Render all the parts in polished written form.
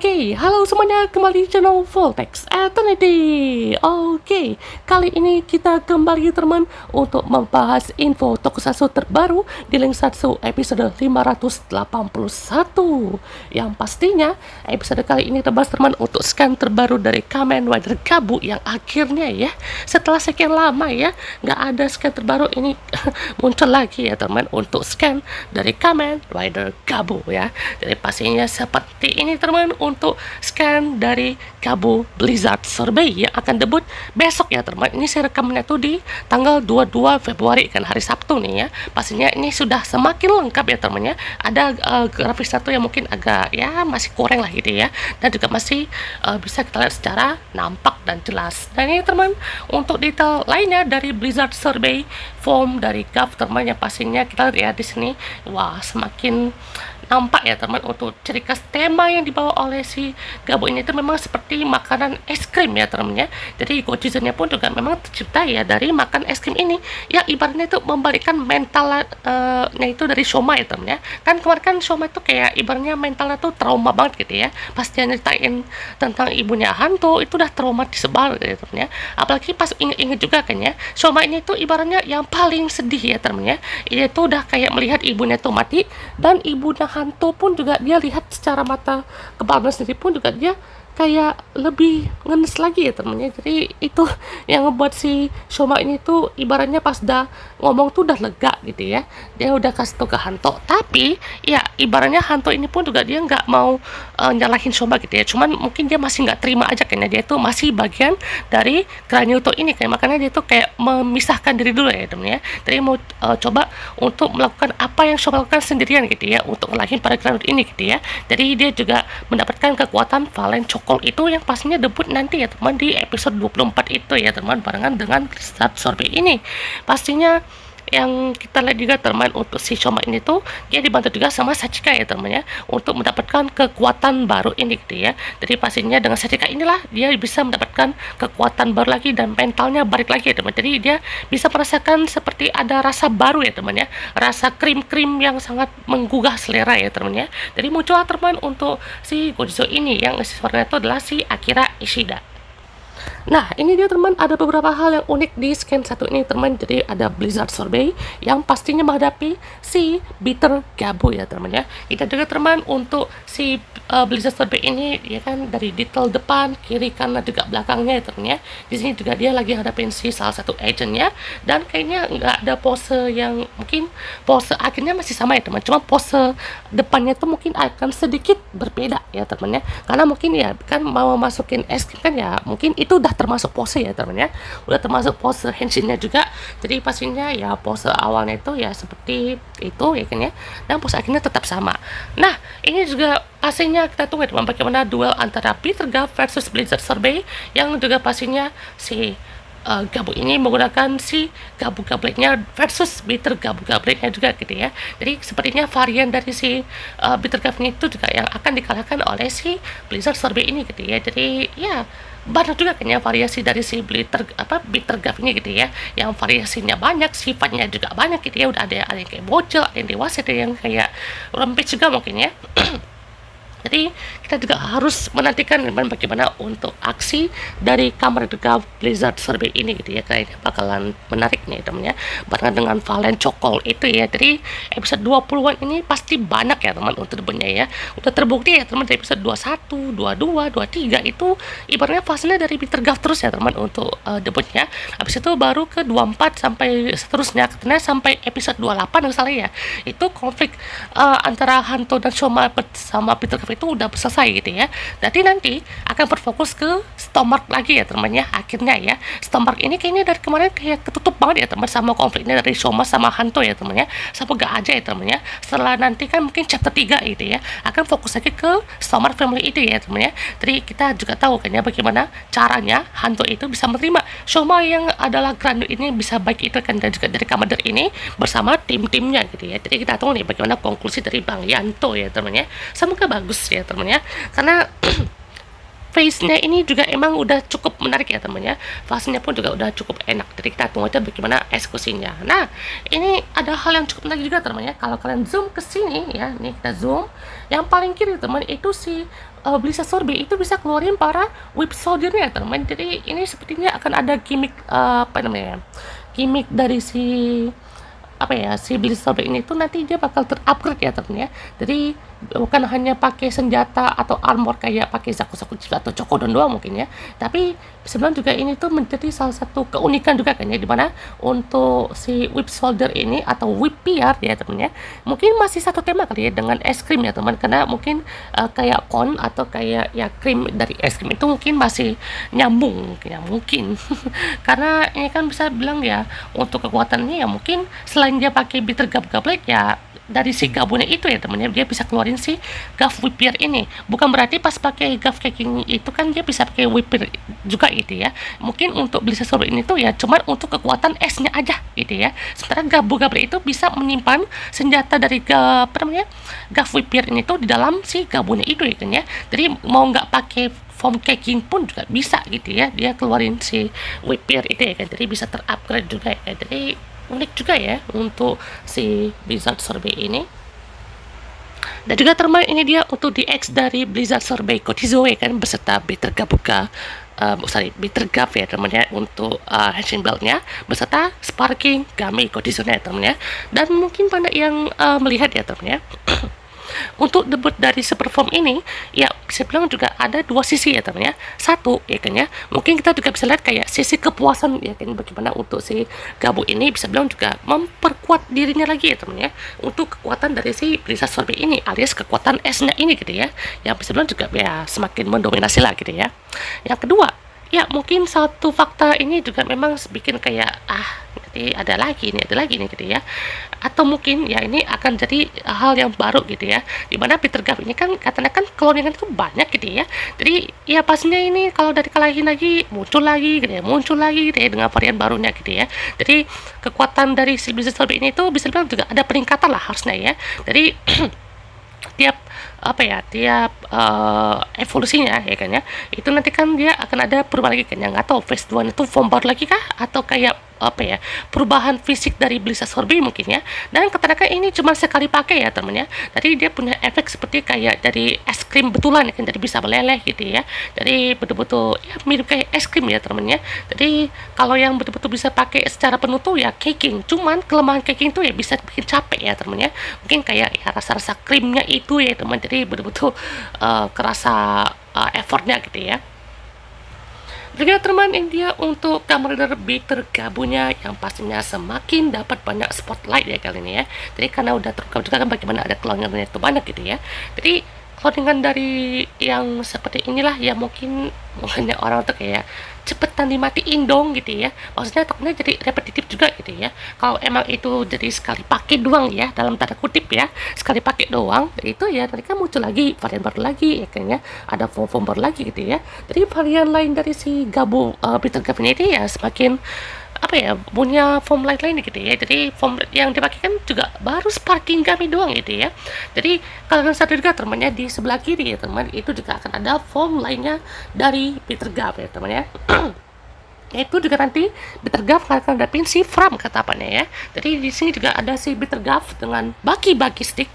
Oke, halo semuanya, kembali di channel Voltex Eternity. Oke, kali ini kita kembali teman untuk membahas info tokusatsu terbaru di Link Satsu episode 581. Yang pastinya episode kali ini terbahas teman untuk scan terbaru dari Kamen Rider Gabu yang akhirnya ya setelah sekian lama ya nggak ada scan terbaru ini muncul lagi ya teman untuk scan dari Kamen Rider Gabu ya. Jadi pastinya seperti ini teman untuk scan dari Gabu Blizzard Survey yang akan debut besok ya teman. Ini saya rekamannya tuh di tanggal 22 Februari kan, hari Sabtu nih ya. Pastinya ini sudah semakin lengkap ya teman ya. Ada grafis satu yang mungkin agak ya masih kurang lah gitu ya, dan juga masih bisa kita lihat secara nampak dan jelas. Dan ini teman untuk detail lainnya dari Blizzard Survey form dari GAF teman yang pastinya kita lihat ya di sini. Wah, semakin nampak ya teman untuk ciri khas tema yang dibawa oleh si Gabu ini itu memang seperti makanan es krim ya teman ya. Jadi Gojizen-nya pun juga memang tercipta ya dari makan es krim ini ya, ibaratnya itu membalikkan mentalnya itu dari Shoma ya teman ya. Kan kemarin kan Shoma itu kayak ibaratnya mentalnya tuh trauma banget gitu ya, pas dia nyeritain tentang ibunya Hanto itu udah traumatis banget ya teman ya. Apalagi pas inget-inget juga kan ya, Shoma ini tuh ibaratnya yang paling sedih ya teman ya. Dia tuh udah kayak melihat ibunya tuh mati, dan ibunya Hanto pun juga dia lihat secara mata kepalanya sendiri pun juga dia kayak lebih ngenes lagi ya temennya. Jadi itu yang ngebuat si Shoma ini tuh ibaratnya pas udah ngomong tuh udah lega gitu ya, dia udah kasih tau ke Hanto. Tapi ya ibaratnya Hanto ini pun juga dia nggak mau nyalahin Shoma gitu ya, cuman mungkin dia masih nggak terima aja kayaknya, dia tuh masih bagian dari Kranyuto ini kayak, makanya dia tuh kayak memisahkan diri dulu ya temen ya. Jadi mau coba untuk melakukan apa yang Shoma lakukan sendirian gitu ya, untuk ngalahin para Kranyuto ini gitu ya. Jadi dia juga mendapatkan kekuatan Valen Cokol itu yang pastinya debut nanti ya teman di episode 24 itu ya teman, barengan dengan Blizzard Survey ini. Pastinya yang kita lihat juga teman untuk si Shoma ini tuh dia dibantu juga sama Sachika ya teman ya, untuk mendapatkan kekuatan baru ini gitu ya. Jadi pastinya dengan Sachika inilah dia bisa mendapatkan kekuatan baru lagi dan mentalnya balik lagi ya teman. Jadi dia bisa merasakan seperti ada rasa baru ya teman ya, rasa krim-krim yang sangat menggugah selera ya teman ya. Jadi muncul teman untuk si Gojo ini yang isi suaranya itu adalah si Akira Ishida. Nah, ini dia teman, ada beberapa hal yang unik di scan satu ini teman. Jadi ada Blizzard Survey yang pastinya menghadapi si Bitter Gabu ya teman ya. Kita juga teman untuk si Blizzard Survey ini ya kan, dari detail depan, kiri, kanan, juga belakangnya ya teman ya. Di sini juga dia lagi hadapin si salah satu agentnya, dan kayaknya nggak ada pose yang, mungkin pose akhirnya masih sama ya teman, cuma pose depannya tuh mungkin akan sedikit berbeda ya teman ya, karena mungkin ya kan mau masukin es krim kan ya, mungkin itu udah termasuk pose ya teman ya, udah termasuk pose henshinnya juga. Jadi pastinya ya pose awalnya itu ya seperti itu ya kan ya, dan pose akhirnya tetap sama. Nah, ini juga pastinya kita tunggu teman bagaimana duel antara Bitter Gab versus Blizzard Survey, yang juga pastinya si Gabu ini menggunakan si Gabu Gablet-nya versus Bitter Gabu Gablet-nya juga gitu ya. Jadi sepertinya varian dari si Bitter Gab itu juga yang akan dikalahkan oleh si Blizzard Survey ini gitu ya. Jadi ya banyak juga kayaknya variasi dari si Bitter Gab ini gitu ya, yang variasinya banyak, sifatnya juga banyak gitu ya. Udah ada yang kayak bocil, ada yang dewasa, ada yang kayak rampage juga mungkin ya. Jadi kita juga harus menantikan bagaimana untuk aksi dari Kamen Rider Blizzard Survey ini gitu ya, kayaknya bakalan menarik nih teman ya, barengan dengan Valen Cokol itu ya. Jadi episode 20-an ini pasti banyak ya teman untuk debunya ya. Udah terbukti ya teman, dari episode 21, 22, 23 itu ibaratnya fasenya dari Bitter Gab terus ya teman untuk debutnya. Habis itu baru ke 24 sampai seterusnya, katanya sampai episode 28 misalnya ya. Itu konflik antara Hanto dan Shoma sama Bitter Gab itu udah selesai gitu ya. Jadi nanti akan berfokus ke Stormark lagi ya teman ya, akhirnya ya. Stormark ini kayaknya dari kemarin kayak ketutup banget ya teman sama konfliknya dari Shoma sama Hanto ya teman ya, sama gak aja ya teman ya. Setelah nanti kan mungkin chapter 3 gitu ya, akan fokus lagi ke Stormark family itu ya teman ya. Jadi kita juga tahu kan ya bagaimana caranya Hanto itu bisa menerima Shoma yang adalah Grand ini bisa baik itu kan, dan juga dari Commander ini bersama tim-timnya gitu ya. Jadi kita tunggu nih bagaimana konklusi dari Bang Yanto ya teman ya. Semoga bagus ya teman ya, karena face-nya ini juga emang udah cukup menarik ya teman-teman ya. Face-nya pun juga udah cukup enak. Jadi kita tunggu aja bagaimana eksekusinya. Nah, ini ada hal yang cukup menarik juga teman-teman ya. Kalau kalian zoom ke sini ya, nih kita zoom. Yang paling kiri teman itu si Blizzard Sorbet itu bisa keluarin para whip soldier-nya teman. Jadi ini sepertinya akan ada gimmick apa namanya? Gimmick dari si Blizzard Sorbet ini tuh nanti dia bakal terupgrade ya teman ya. Jadi bukan hanya pakai senjata atau armor kayak pakai Zaku atau Chokodon doang mungkin ya, tapi sebenarnya juga ini tuh menjadi salah satu keunikan juga kan ya, dimana untuk si whip soldier ini atau whip PR ya teman ya, mungkin masih satu tema kali ya dengan es krim ya teman, karena mungkin kayak kon atau kayak ya krim dari es krim itu mungkin masih nyambung ya mungkin karena ini kan bisa bilang ya untuk kekuatannya ya mungkin selain dia pakai bitter goblet ya dari si gabunnya itu ya temennya, dia bisa keluarin si Gav Whipper ini. Bukan berarti pas pakai Gav Kicking itu kan dia bisa pakai Whipper juga gitu ya. Mungkin untuk Blizzard Sorbet ini tuh ya cuman untuk kekuatan esnya aja gitu ya. Sementara Gabu Gabriel itu bisa menyimpan senjata dari Gav Whipper ini tuh di dalam si gabunnya itu ya kan ya. Jadi mau nggak pakai foam caking pun juga bisa gitu ya, dia keluarin si Whipper itu ya kan. Jadi bisa terupgrade juga ya. Jadi unik juga ya untuk si Blizzard Sorbet ini. Dan juga teman ini dia untuk DX dari Blizzard Sorbet Kotizoe kan beserta Bitter Gabuka Bitter Gav ya teman ya untuk Henshin Belt-nya beserta Sparking Gami Kotizoe ya teman ya. Dan mungkin pada yang melihat ya teman ya untuk debut dari super form ini ya bisa bilang juga ada dua sisi ya teman ya. Satu ya kan ya, mungkin kita juga bisa lihat kayak sisi kepuasan ya kan, bagaimana untuk si Gabu ini bisa bilang juga memperkuat dirinya lagi ya teman ya, untuk kekuatan dari si Blizzard Sorbet ini alias kekuatan esnya ini gitu ya, yang bisa bilang juga ya semakin mendominasi lah gitu ya. Yang kedua ya mungkin satu fakta ini juga memang bikin kayak nanti ada lagi nih gitu ya, atau mungkin ya ini akan jadi hal yang baru gitu ya, dimana Peter Gav ini kan katanya kan cloningan itu banyak gitu ya. Jadi ya pastinya ini kalau dari kalahin lagi muncul lagi gitu ya dengan varian barunya gitu ya. Jadi kekuatan dari si Blizzard Sorbet ini tuh bisa bilang juga ada peningkatan lah harusnya ya. Jadi tiap evolusinya ya kan ya, itu nanti kan dia akan ada perubahan lagi kan ya. Nggak tahu phase 2 itu form baru lagi kah atau kayak perubahan fisik dari Blizzard Sorbet mungkin ya. Dan katanya ini cuma sekali pakai ya teman ya, jadi dia punya efek seperti kayak dari es krim betulan ya kan, jadi bisa meleleh gitu ya. Jadi betul-betul ya mirip kayak es krim ya teman ya. Jadi kalau yang betul-betul bisa pakai secara penuh tuh ya caking, cuman kelemahan caking tuh ya bisa bikin capek ya teman ya. Mungkin kayak ya rasa-rasa krimnya itu ya teman, jadi betul-betul kerasa effortnya gitu ya. Juga teman India untuk Kamen Rider Bitter Gabunya yang pastinya semakin dapat banyak spotlight ya kali ini ya. Jadi karena udah terungkap juga kan bagaimana ada cloningannya itu banyak gitu ya. Jadi cloningan dari yang seperti inilah ya mungkin orang tuh kayak cepetan dimatiin dong gitu ya. Maksudnya takutnya jadi repetitif juga gitu ya. Kalau emang itu jadi sekali pakai doang ya, dalam tanda kutip ya, sekali pakai doang, itu ya nanti kan muncul lagi varian baru lagi ya kayaknya, ada form baru lagi gitu ya. Jadi varian lain dari si Gabu Bitter Gav ini ya semakin punya form lain gitu ya. Jadi form yang dipakai kan juga baru Sparking Gami doang gitu ya. Jadi kalian sadar juga temannya di sebelah kiri ya teman, itu juga akan ada form lainnya dari Bitter Gav ya teman ya. Yaitu juga nanti Bitter Gav akan hadapin si Fram kata apanya ya. Jadi di sini juga ada si Bitter Gav dengan bagi-bagi stick,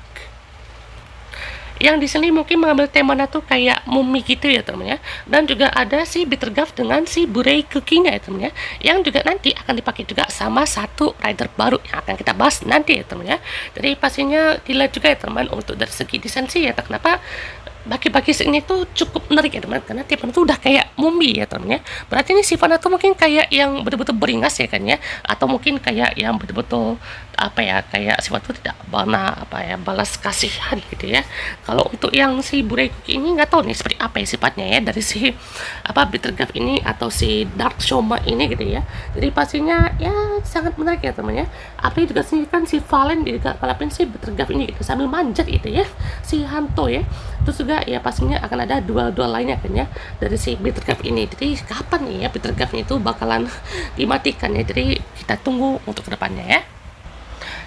yang di sini mungkin mengambil temanya tuh kayak mumi gitu ya teman ya. Dan juga ada si Bitter Gav dengan si Burei Cooking-nya ya teman ya, yang juga nanti akan dipakai juga sama satu rider baru yang akan kita bahas nanti ya teman ya. Jadi pastinya dilihat juga ya teman untuk dari segi desain sih ya, kenapa bagi-bagi ini tuh cukup menarik ya teman, karena tipe itu udah kayak mumi ya teman ya. Berarti ini sifatnya tuh mungkin kayak yang betul-betul beringas ya kan ya, atau mungkin kayak yang betul-betul kayak sifat itu tidak balas kasihan gitu ya. Kalau untuk yang si Burei Cookie ini nggak tahu nih seperti apa ya sifatnya ya dari si Bitter Gav ini atau si Dark Shoma ini gitu ya. Jadi pastinya ya sangat menarik ya teman ya. Apalagi juga sini kan si Valen juga balapin si Bitter Gav ini gitu sambil manjat gitu ya, si Hanto ya. Terus juga ya pastinya akan ada duel-duel lainnya kan ya dari si Bitter Gav ini. Jadi kapan nih ya Bitter Gav itu bakalan dimatikan ya, jadi kita tunggu untuk kedepannya ya.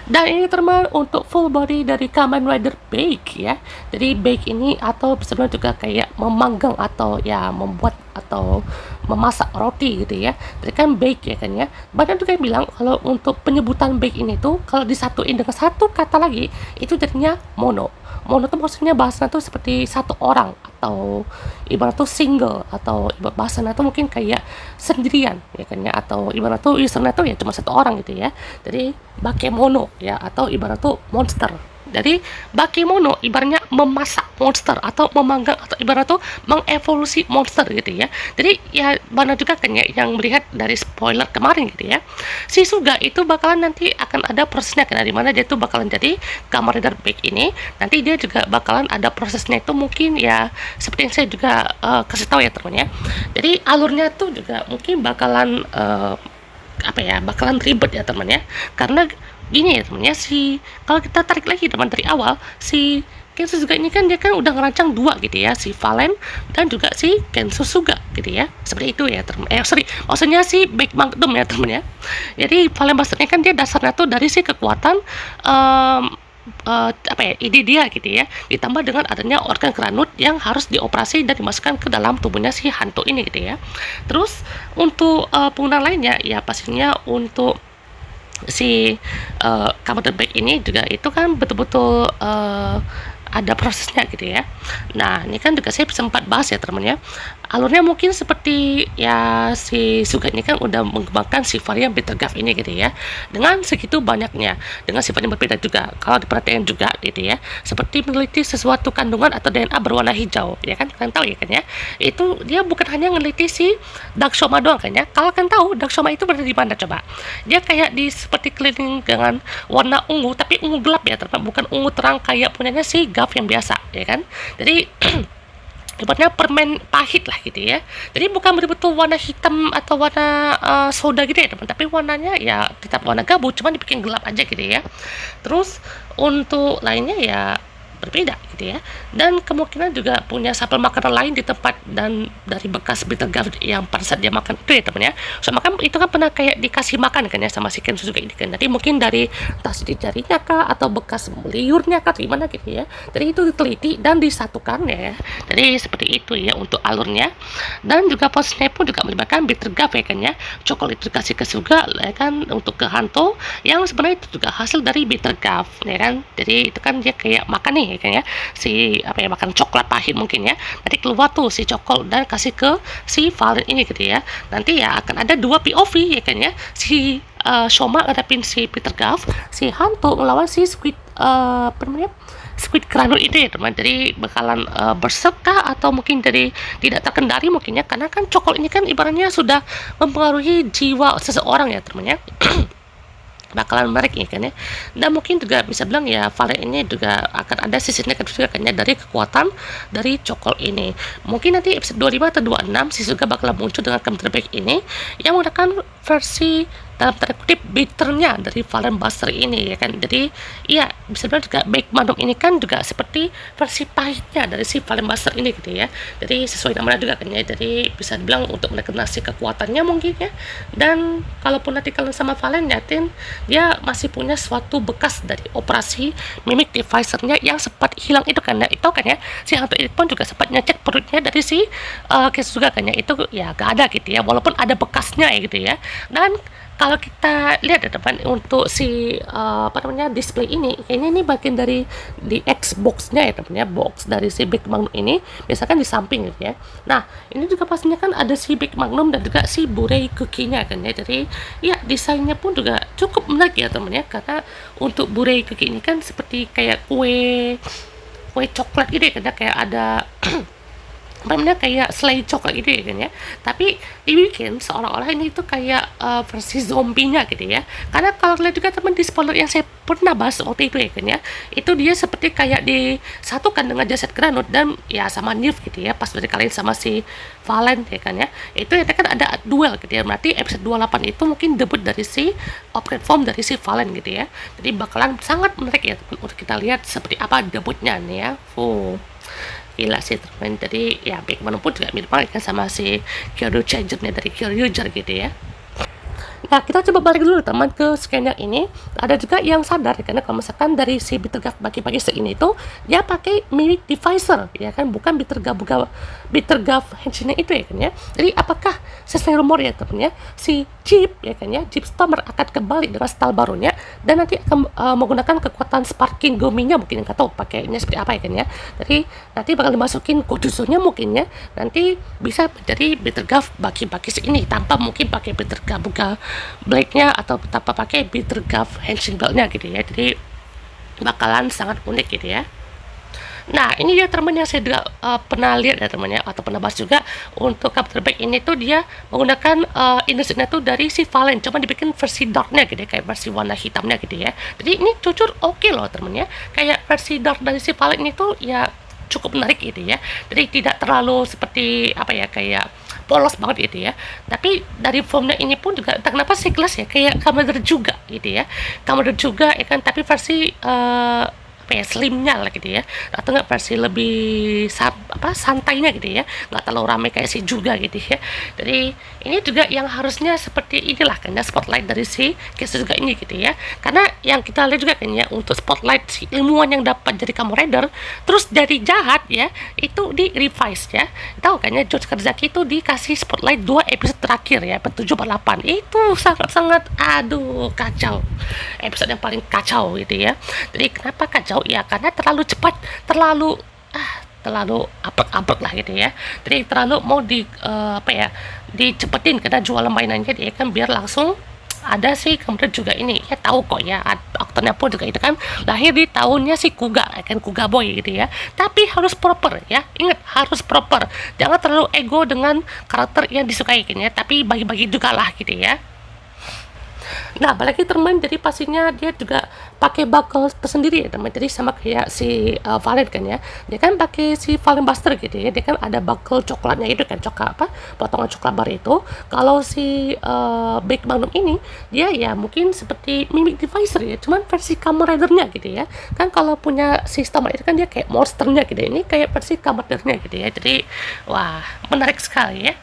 Dan ini teman untuk full body dari Kamen Rider Bake ya. Jadi bake ini atau sebenarnya juga kayak memanggang atau ya membuat atau memasak roti gitu ya. Jadi kan bake ya kan ya. Banyak juga yang bilang kalau untuk penyebutan bake ini tuh kalau disatuin dengan satu kata lagi itu jadinya mono. Mono tuh maksudnya bahasanya tuh seperti satu orang atau ibarat tuh single atau ibarat bahasanya tuh mungkin kayak sendirian ya kan ya, atau ibarat tuh usernya tuh ya cuma satu orang gitu ya. Jadi bakemono ya, atau ibarat tuh monster. Jadi bakemono ibaratnya memasak monster atau memanggang atau ibarat tuh mengevolusi monster gitu ya. Jadi ya banyak juga kan ya yang melihat dari spoiler kemarin gitu ya. Si Suga itu bakalan nanti akan ada prosesnya kan, di mana dia tuh bakalan jadi Kamen Rider Bake ini. Nanti dia juga bakalan ada prosesnya itu mungkin ya seperti yang saya juga kasih tahu ya teman ya. Jadi alurnya tuh juga mungkin bakalan apa ya, bakalan ribet ya teman ya. Karena gini ya teman ya, kalau kita tarik lagi teman dari awal, si Kensu Suga ini kan dia kan udah ngerancang dua gitu ya, si Valen dan juga si Kensu Suga gitu ya, seperti itu ya teman. Maksudnya si Big Magnum ya teman ya. Jadi Valen Buster-nya kan dia dasarnya tuh dari si kekuatan apa ya, ide dia gitu ya, ditambah dengan adanya organ keranut yang harus dioperasi dan dimasukkan ke dalam tubuhnya si hantu ini gitu ya. Terus untuk penggunaan lainnya ya pastinya untuk si Kamen Rider Bake ini juga itu kan betul-betul ada prosesnya gitu ya. Nah ini kan juga saya sempat bahas ya teman ya, alurnya mungkin seperti ya si Suga ini kan udah mengembangkan si varian Bittergaff ini gitu ya, dengan segitu banyaknya, dengan sifat yang berbeda juga kalau diperhatikan juga gitu ya, seperti meneliti sesuatu kandungan atau DNA berwarna hijau ya kan, kalian tahu ya kan ya, itu dia bukan hanya meneliti si Dark Shoma doang kan ya. Kalau kalian tahu Dark Shoma itu berada di mana coba, dia kayak di seperti keliling dengan warna ungu tapi ungu gelap ya teman, bukan ungu terang kayak punyanya si Gaff yang biasa ya kan. Jadi ibaratnya permen pahit lah gitu ya. Jadi bukan betul-betul warna hitam atau warna soda gitu ya teman, tapi warnanya ya tetap warna gabu, cuma dibikin gelap aja gitu ya. Terus untuk lainnya ya berbeda gitu ya, dan kemungkinan juga punya sampel makanan lain di tempat dan dari bekas Bittergaff yang pada saat dia makan itu ya teman ya. So makan itu kan pernah kayak dikasih makan kan ya sama si Kensu juga ini kan, nanti mungkin dari entah sidik jarinya kah atau bekas liurnya kah gimana gitu ya. Jadi itu diteliti dan disatukan ya. Jadi seperti itu ya untuk alurnya, dan juga prosesnya pun juga melibatkan Bittergaff ya kan ya. Coklat itu dikasih ke Suga ya kan untuk ke hantu yang sebenarnya itu juga hasil dari Bittergaff ya kan. Jadi itu kan dia kayak makan nih ya kan ya, si apa ya, makan coklat pahit mungkin ya, nanti keluar tuh si coklat dan kasih ke si Valen ini gitu ya. Nanti ya akan ada dua POV ya kan ya, si Shoma ngadepin si Bittergaff, si hantu melawan si Squid apa namanya, Squid Granul itu ya teman. Jadi bakalan berserka atau mungkin dari tidak terkendali mungkin ya, karena kan coklat ini kan ibaratnya sudah mempengaruhi jiwa seseorang ya teman ya. Bakalan menarik ya kan ya. Dan mungkin juga bisa bilang ya Valen ini juga akan ada sisi negatif juga kan ya dari kekuatan dari cokol ini. Mungkin nanti episode 25 atau 26 si Suga bakalan muncul dengan Kamen Rider Bake ini yang menggunakan versi dalam tanda kutip bitternya dari Valen Buster ini ya kan. Jadi iya bisa bilang juga Bake Magnum ini kan juga seperti versi pahitnya dari si Valen Buster ini gitu ya. Jadi sesuai namanya juga kan ya, jadi bisa dibilang untuk menekanasi kekuatannya mungkin ya. Dan kalaupun nanti kalian sama Valen nyatin, dia masih punya suatu bekas dari operasi mimic devicernya yang sempat hilang itu kan ya. Itu kan ya si hantu itu pun juga sempat nyecek perutnya dari si Kensu juga kan ya, itu ya gak ada gitu ya, walaupun ada bekasnya ya gitu ya. Dan kalau kita lihat ya depan untuk si apa namanya display ini, kayaknya ini bagian dari di Xbox-nya ya teman ya, box dari si Big Magnum ini biasakan di samping gitu ya. Nah ini juga pastinya kan ada si Big Magnum dan juga si Burei Cookie-nya kan ya. Jadi ya desainnya pun juga cukup menarik ya teman ya, karena untuk Burei Cookie ini kan seperti kayak kue coklat gitu ya, karena kayak ada apa namanya kayak selai coklat gitu ya kan ya, tapi dibikin seolah-olah ini itu kayak versi zombinya gitu ya. Karena kalau lihat juga teman di spoiler yang saya pernah bahas waktu itu ya kan ya, itu dia seperti kayak disatukan dengan jasad Granut dan ya sama Nif gitu ya, pas dari kalian sama si Valen ya kan ya, itu ya kan ada duel gitu ya. Berarti episode 28 itu mungkin debut dari si upgrade form dari si Valen gitu ya. Jadi bakalan sangat menarik ya teman untuk kita lihat seperti apa debutnya nih ya. Gila sih teman. Jadi ya Big Magnum pun juga mirip banget kan sama si Kyoryu Changer nih dari Kyoryuger gitu ya. Nah, kita coba balik dulu teman ke scan yang ini. Ada juga yang sadar ya, karena kalau misalkan dari si Bittergaf bagi-bagi ini itu dia pakai Mimic Divisor ya kan, bukan Bittergaf Henshin itu ya kan ya. Jadi apakah sesuai rumor ya teman ya, si Jeep ya kan ya, Jeep Stormer akan kembali dengan style barunya dan nanti akan menggunakan kekuatan Sparking Gominya, mungkin nggak tahu pakainya seperti apa ya kan ya. Jadi nanti bakal dimasukin Gojuzonya mungkin ya. Nanti bisa menjadi Bittergaf bagi-bagi ini tanpa mungkin pakai Bittergaf blade-nya atau tanpa pakai Bittergaf Henshin belt-nya gitu ya. Jadi bakalan sangat unik gitu ya. Nah, ini dia teman yang saya juga pernah lihat ya teman-teman, atau pernah bahas juga untuk karakter back ini tuh dia menggunakan industri-nya tuh dari si Valen, cuma dibikin versi darknya gitu ya, kayak versi warna hitamnya gitu ya. Jadi ini jujur oke loh teman-teman ya, kayak versi dark dari si Valen ini tuh ya cukup menarik gitu ya. Jadi tidak terlalu seperti apa ya, kayak polos banget gitu ya. Tapi dari formnya ini pun juga entah kenapa sekelas ya, kayak Commander juga gitu ya. Commander juga ya kan, tapi versi apa ya, slimnya lah gitu ya, atau enggak versi lebih santainya gitu ya, nggak terlalu ramai kayak si juga gitu ya. Jadi ini juga yang harusnya seperti inilah kan ya, spotlight dari si case juga ini gitu ya, karena yang kita lihat juga kan ya, untuk spotlight si ilmuwan yang dapat jadi Kamen Rider terus jadi jahat ya, itu di revise ya. Tahu kan ya, George Karzaki itu dikasih spotlight 2 episode terakhir ya, episode 7 8 itu sangat-sangat aduh kacau, episode yang paling kacau gitu ya. Jadi kenapa kacau ya, karena terlalu cepat, terlalu abrek-abrek lah gitu ya. Jadi terlalu mau dicepetin karena jualan mainannya dia kan, biar langsung ada sih. Kemudian juga ini ya, tahu kok ya, aktornya pun juga itu kan lahir di tahunnya si Kuga kan, Kuga Boy gitu ya. Tapi harus proper ya, ingat harus proper, jangan terlalu ego dengan karakter yang disukai kan ya, tapi bagi-bagi juga lah gitu ya. Nah, apalagi teman, jadi pastinya dia juga pakai buckle tersendiri ya teman. Jadi sama kayak si Valen kan ya, dia kan pakai si Valen Buster gitu ya, dia kan ada buckle coklatnya itu kan, potongan coklat bar itu. Kalau si Big Magnum ini dia ya mungkin seperti Mimic Divisor ya, cuman versi Kamen Rider-nya gitu ya. Kan kalau punya sistem itu kan dia kayak monsternya gitu ya, ini kayak versi Kamen Rider-nya gitu ya. Jadi wah, menarik sekali ya.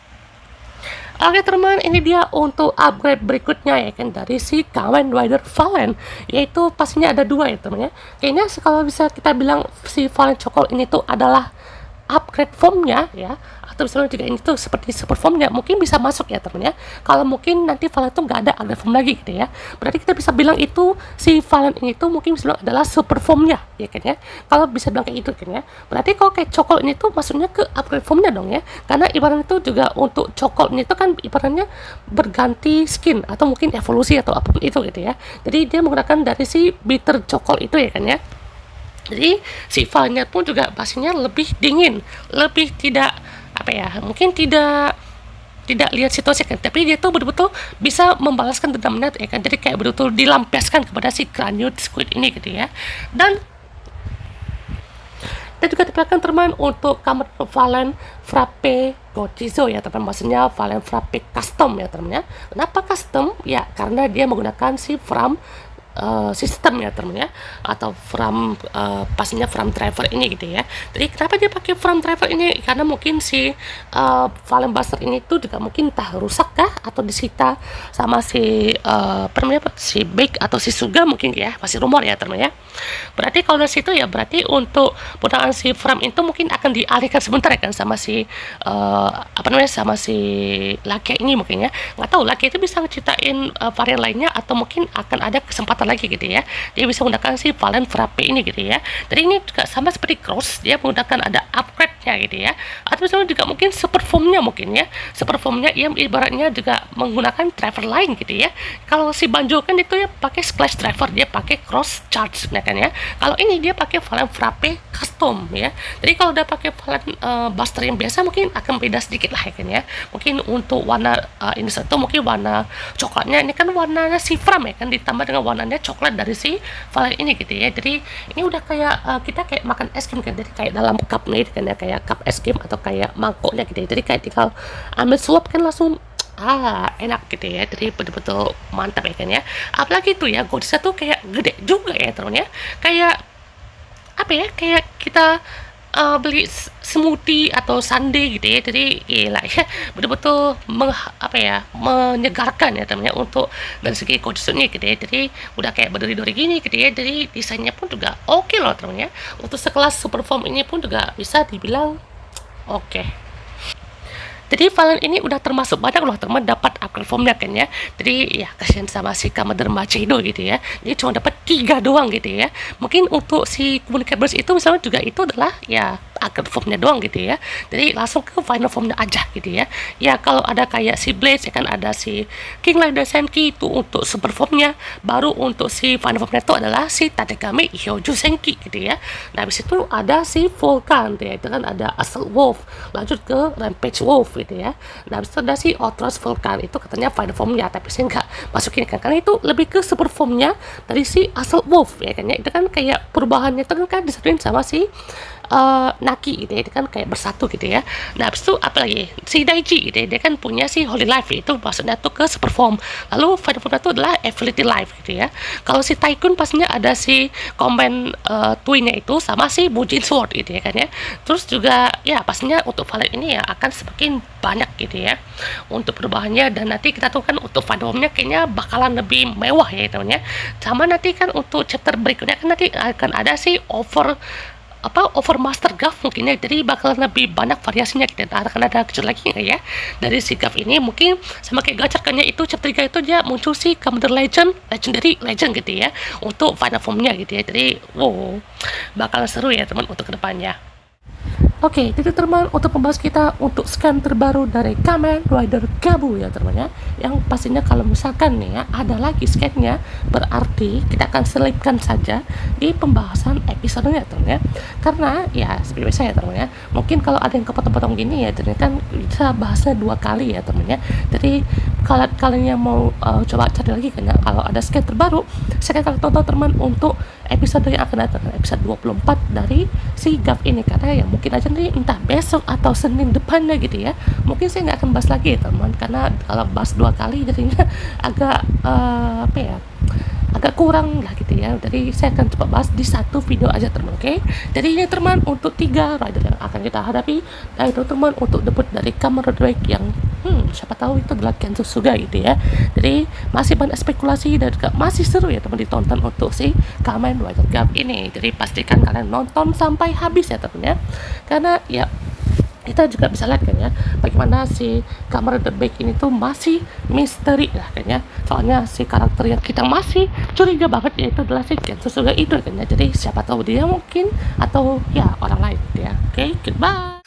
Oke teman, ini dia untuk upgrade berikutnya ya kan, dari si Kamen Rider Valen, yaitu pastinya ada 2 ya teman ya. Kayaknya kalau bisa kita bilang si Valen Cokol ini tuh adalah upgrade formnya ya, atau misalnya juga ini tuh seperti super formnya, mungkin bisa masuk ya teman ya. Kalau mungkin nanti Valen tuh nggak ada upgrade form lagi gitu ya, berarti kita bisa bilang itu si Valen ini tuh mungkin bisa bilang adalah super formnya ya kan ya. Kalau bisa bilang kayak gitu kan ya, berarti kalau kayak Cokol ini tuh maksudnya ke upgrade formnya dong ya, karena ibaratnya itu juga untuk Cokol ini tuh kan ibaratnya berganti skin atau mungkin evolusi atau apapun itu gitu ya. Jadi dia menggunakan dari si bitter Cokol itu ya kan ya. Jadi si Valennya pun juga pastinya lebih dingin, lebih tidak apa ya, mungkin tidak lihat situasi kan, tapi dia tuh betul-betul bisa membalaskan dendamnya ya kan. Jadi kayak betul-betul dilampiaskan kepada si Craniot Squid ini gitu ya. Dan juga dipilihkan teman untuk kamar Valen Frappe Gochizo ya teman, maksudnya Valen Frappe Custom ya teman ya. Kenapa custom? Ya karena dia menggunakan si frame sistem ya teman ya, atau frame pastinya frame driver ini gitu ya. Jadi kenapa dia pakai frame driver ini? Karena mungkin si Valen Buster ini tuh juga mungkin entah rusak kah atau disita sama si si Big atau si Suga mungkin ya, masih rumor ya teman ya. Berarti kalau dari situ ya, berarti untuk penggunaan si frame itu mungkin akan dialihkan sebentar ya kan sama si sama si Laki ini mungkin ya. Nggak tahu Laki itu bisa ngeceritain varian lainnya, atau mungkin akan ada kesempatan lagi gitu ya, dia bisa menggunakan si Valen Frappe ini gitu ya. Jadi ini juga sama seperti Cross, dia menggunakan ada upgrade-nya gitu ya, atau misalnya juga mungkin super form-nya mungkin ya, super form-nya yang ibaratnya juga menggunakan driver lain gitu ya. Kalau si Banjo kan itu ya pakai splash driver, dia pakai cross charge kan ya. Kalau ini dia pakai Valen Frappe Custom ya. Jadi kalau udah pakai Valen Buster yang biasa mungkin akan beda sedikit lah ya kan ya. Mungkin untuk warna ini satu mungkin warna coklatnya, ini kan warnanya si frame ya kan, ditambah dengan warnanya coklat dari si Valen ini gitu ya. Jadi ini udah kayak kita kayak makan es krim kan, jadi kayak dalam cup nih kan ya, kayak cup es krim atau kayak mangkoknya gitu ya. Jadi kayak tinggal ambil suap kan langsung enak gitu ya. Jadi betul-betul mantap ya kan ya. Apalagi itu ya, Godisa tuh kayak gede juga ya teman ya, kayak apa ya, kayak kita beli smoothie atau sundae gitu ya. Jadi iyalah ya, betul-betul apa ya, menyegarkan ya temennya untuk dari segi kondisionnya gitu ya. Jadi udah kayak berduri-duri gini gitu ya. Jadi desainnya pun juga oke loh temennya. Untuk sekelas Superform ini pun juga bisa dibilang oke. Jadi Valen ini udah termasuk banyak loh teman dapat upgrade formnya kan ya. Jadi ya kasihan sama si Kamadar Macedo gitu ya. Jadi cuma dapat 3 doang gitu ya. Mungkin untuk si Communicators itu misalnya juga itu adalah ya upgrade formnya doang gitu ya. Jadi langsung ke final formnya aja gitu ya. Ya kalau ada kayak si Blaze ya kan ada si King Rider Senki itu untuk super formnya. Baru untuk si final formnya itu adalah si Tadekame Hyoju Senki gitu ya. Nah habis itu ada si Vulcan ya. Itu kan ada Assault Wolf. Lanjut ke Rampage Wolf gitu ya. Nah habis itu ada si Ultras Vulcan itu katanya final formnya tapi saya nggak masukin kan karena itu lebih ke super formnya dari si Assault Wolf ya kan ya. Itu kan kayak perubahannya itu kan disatuin sama si Naki gitu ya, dia kan kayak bersatu gitu ya. Nah habis itu apalagi si Daiji gitu ya, dia kan punya si Holy Life itu maksudnya tuh ke super form. Lalu final formnya itu adalah Ability Life gitu ya. Kalau si Tycoon pastinya ada si Combine Twinnya itu sama si Bujin Sword gitu ya kan ya. Terus juga ya pastinya untuk Valen ini ya akan semakin banyak gitu ya untuk perubahannya, dan nanti kita tuh kan untuk final formnya kayaknya bakalan lebih mewah ya teman-teman ya. Sama nanti kan untuk chapter berikutnya kan nanti akan ada si Overmaster Gav mungkin ya, jadi bakalan lebih banyak variasinya kita akan ada kecil lagi nggak ya dari si Gav ini. Mungkin sama kayak gachakannya itu chapter 3 itu dia muncul si Commander Legendary Legend gitu ya untuk final formnya gitu ya. Jadi wow, bakalan seru ya teman untuk kedepannya. Oke, itu teman untuk pembahas kita untuk scan terbaru dari Kamen Rider Gabu ya teman ya. Yang pastinya kalau misalkan nih ya ada lagi scannya, berarti kita akan selipkan saja di pembahasan episodenya teman ya. Karena ya seperti biasa ya teman ya. Mungkin kalau ada yang kepotong-potong gini ya ternyata bisa bahasnya 2 kali ya teman ya. Jadi kalau kalian yang mau coba cari lagi kan ya, kalau ada scan terbaru, saya akan tonton teman untuk episode yang akan datang, episode 24 dari si Gav ini, karena ya mungkin aja nih entah besok atau Senin depannya gitu ya. Mungkin saya nggak akan bahas lagi ya teman, karena kalau bahas 2 kali jadinya agak apa ya, agak kurang lah gitu ya. Jadi saya akan coba bahas di satu video aja teman, oke? Jadi ini teman untuk 3 rider yang akan kita hadapi, dan itu teman untuk debut dari Kamen Rider yang siapa tahu itu adalah Kenzo Suga gitu ya. Jadi masih banyak spekulasi dan juga masih seru ya teman ditonton untuk si Kamen Rider Gav ini. Jadi pastikan kalian nonton sampai habis ya teman ya, karena ya kita juga bisa lihat kan ya bagaimana si Kamen Rider Back ini tuh masih misteri lah kan ya. Soalnya si karakter yang kita masih curiga banget yaitu adalah si Kenzo Suga itu kan ya. Jadi siapa tahu dia mungkin atau ya orang lain ya. Oke, goodbye.